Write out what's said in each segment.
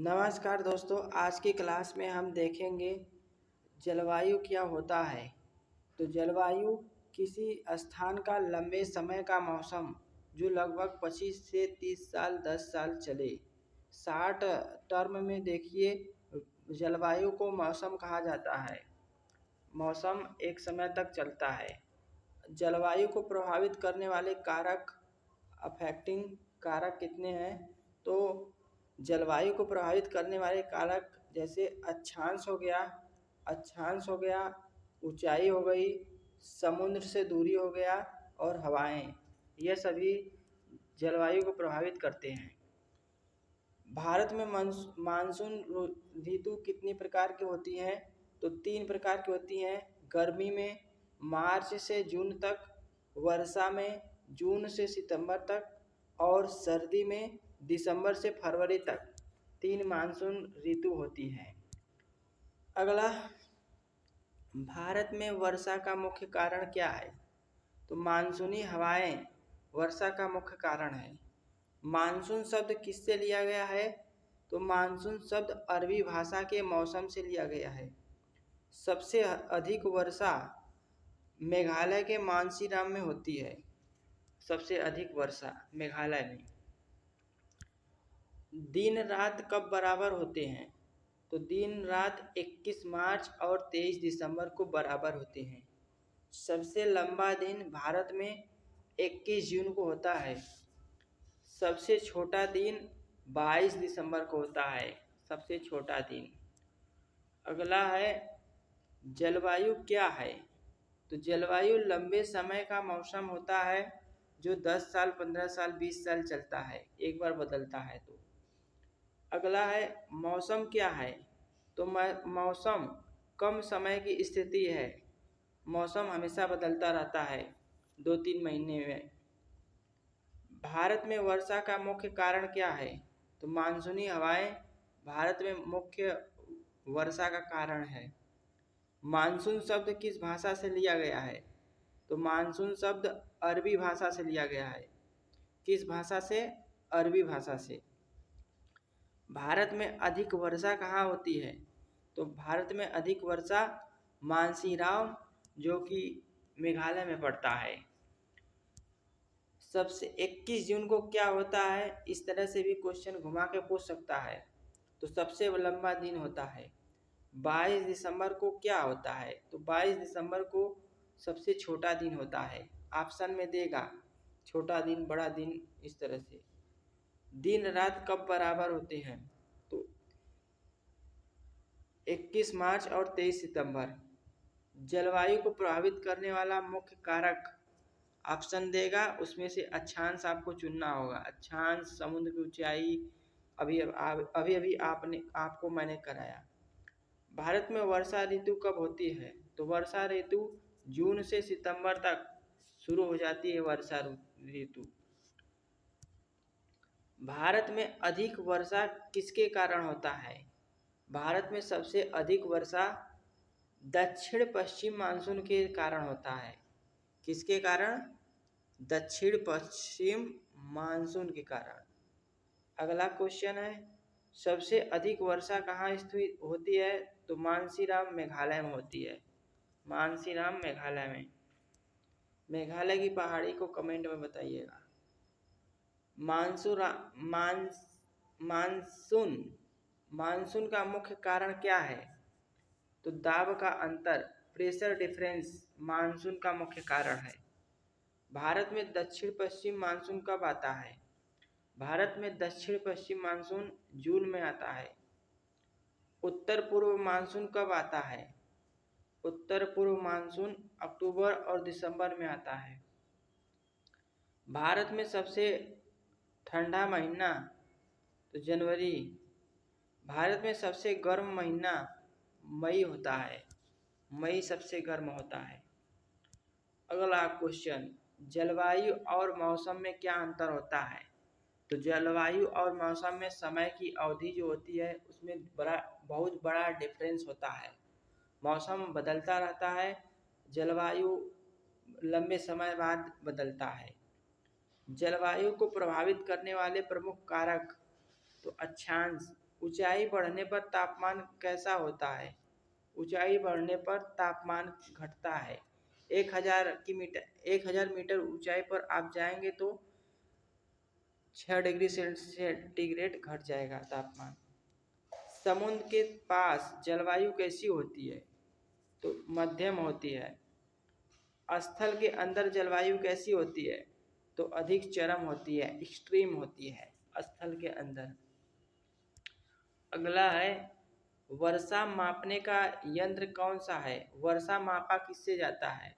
नमस्कार दोस्तों, आज की क्लास में हम देखेंगे जलवायु क्या होता है। तो जलवायु किसी स्थान का लंबे समय का मौसम जो लगभग 25 से 30 साल 10 साल चले। 60 टर्म में देखिए, जलवायु को मौसम कहा जाता है। मौसम एक समय तक चलता है। जलवायु को प्रभावित करने वाले कारक, अफेक्टिंग कारक कितने हैं? तो जलवायु को प्रभावित करने वाले कारक जैसे अक्षांश हो गया, ऊंचाई हो गई, समुद्र से दूरी हो गया और हवाएं, ये सभी जलवायु को प्रभावित करते हैं। भारत में मानसून ऋतु कितनी प्रकार की होती हैं? तो 3 प्रकार की होती हैं। गर्मी में मार्च से जून तक, वर्षा में जून से सितंबर तक और सर्दी में दिसंबर से फरवरी तक 3 मानसून ऋतु होती हैं। अगला, भारत में वर्षा का मुख्य कारण क्या है? तो मानसूनी हवाएं वर्षा का मुख्य कारण है। मानसून शब्द किससे लिया गया है? तो मानसून शब्द अरबी भाषा के मौसम से लिया गया है। सबसे अधिक वर्षा मेघालय के मानसीराम में होती है। सबसे अधिक वर्षा मेघालय में। दिन रात कब बराबर होते हैं? तो दिन रात 21 मार्च और 23 दिसंबर को बराबर होते हैं। सबसे लंबा दिन भारत में 21 जून को होता है। सबसे छोटा दिन 22 दिसंबर को होता है, सबसे छोटा दिन। अगला है, जलवायु क्या है? तो जलवायु लंबे समय का मौसम होता है जो 10 साल 15 साल 20 साल चलता है, एक बार बदलता है। तो अगला है, मौसम क्या है? तो मौसम कम समय की स्थिति है। मौसम हमेशा बदलता रहता है 2-3 महीने में। भारत में वर्षा का मुख्य कारण क्या है? तो मानसूनी हवाएं भारत में मुख्य वर्षा का कारण है। मानसून शब्द किस भाषा से लिया गया है? तो मानसून शब्द अरबी भाषा से लिया गया है। किस भाषा से? अरबी भाषा से। भारत में अधिक वर्षा कहाँ होती है? तो भारत में अधिक वर्षा मानसीराम, जो कि मेघालय में पड़ता है। सबसे 21 जून को क्या होता है? इस तरह से भी क्वेश्चन घुमा के पूछ सकता है। तो सबसे लंबा दिन होता है। 22 दिसंबर को क्या होता है? तो 22 दिसंबर को सबसे छोटा दिन होता है। ऑप्शन में देगा छोटा दिन, बड़ा दिन, इस तरह से। दिन रात कब बराबर होते हैं? तो 21 मार्च और 23 सितंबर। जलवायु को प्रभावित करने वाला मुख्य कारक ऑप्शन देगा, उसमें से अक्षांश आपको चुनना होगा। अक्षांश, समुद्र की ऊंचाई, अभी आपको मैंने कराया। भारत में वर्षा ऋतु कब होती है? तो वर्षा ऋतु जून से सितंबर तक शुरू हो जाती है वर्षा ऋतु। भारत में अधिक वर्षा किसके कारण होता है? भारत में सबसे अधिक वर्षा दक्षिण पश्चिम मानसून के कारण होता है। किसके कारण? दक्षिण पश्चिम मानसून के कारण। अगला क्वेश्चन है, सबसे अधिक वर्षा कहाँ स्थित होती है? तो मानसीराम मेघालय में होती है। मानसीराम मेघालय में। मेघालय की पहाड़ी को कमेंट में बताइएगा। मानसून का मुख्य कारण क्या है? तो दाब का अंतर, प्रेशर डिफरेंस मानसून का मुख्य कारण है। भारत में दक्षिण पश्चिम मानसून कब आता है? भारत में दक्षिण पश्चिम मानसून जून में आता है। उत्तर पूर्व मानसून कब आता है? उत्तर पूर्व मानसून अक्टूबर और दिसंबर में आता है। भारत में सबसे ठंडा महीना तो जनवरी। भारत में सबसे गर्म महीना मई होता है। मई सबसे गर्म होता है। अगला क्वेश्चन, जलवायु और मौसम में क्या अंतर होता है? तो जलवायु और मौसम में समय की अवधि जो होती है उसमें बहुत बड़ा डिफरेंस होता है। मौसम बदलता रहता है, जलवायु लंबे समय बाद बदलता है। जलवायु को प्रभावित करने वाले प्रमुख कारक, तो अक्षांश ऊंचाई बढ़ने पर तापमान कैसा होता है? ऊंचाई बढ़ने पर तापमान घटता है। 1000 मीटर ऊंचाई पर आप जाएंगे तो 6 डिग्री सेंटीग्रेड घट जाएगा तापमान। समुद्र के पास जलवायु कैसी होती है? तो मध्यम होती है। स्थल के अंदर जलवायु कैसी होती है? तो अधिक चरम होती है, एक्सट्रीम होती है स्थल के अंदर। अगला है वर्षा मापने का यंत्र कौन सा है? वर्षा मापा किससे जाता है?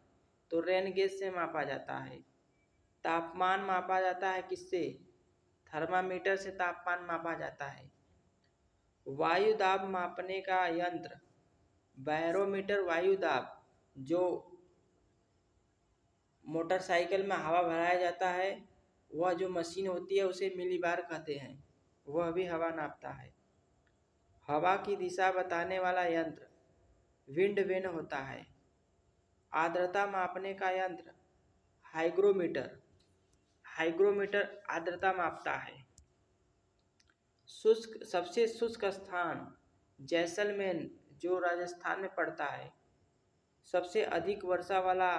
तो रेन गेज से मापा जाता है। तापमान मापा जाता है किससे? थर्मामीटर से तापमान मापा जाता है। वायु दाब मापने का यंत्र बैरोमीटर। वायु दाब जो मोटरसाइकिल में हवा भराया जाता है, वह जो मशीन होती है उसे मिलीबार कहते हैं, वह भी हवा नापता है। हवा की दिशा बताने वाला यंत्र विंड वेन होता है। आर्द्रता मापने का यंत्र हाइग्रोमीटर। हाइग्रोमीटर आर्द्रता मापता है। सबसे शुष्क स्थान जैसलमेर जो राजस्थान में पड़ता है। सबसे अधिक वर्षा वाला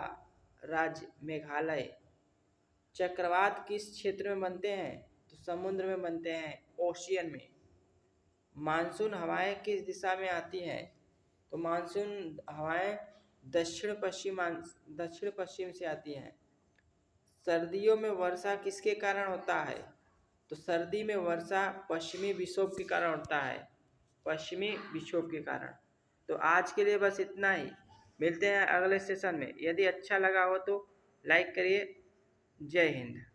राज्य मेघालय। चक्रवात किस क्षेत्र में बनते हैं? तो समुद्र में बनते हैं, ओशियन में। मानसून हवाएं किस दिशा में आती हैं? तो मानसून हवाएं दक्षिण पश्चिम से आती हैं। सर्दियों में वर्षा किसके कारण होता है? तो सर्दी में वर्षा पश्चिमी विक्षोभ के कारण होता है, पश्चिमी विक्षोभ के कारण। तो आज के लिए बस इतना ही। मिलते हैं अगले सेशन में। यदि अच्छा लगा हो तो लाइक करिए। जय हिंद।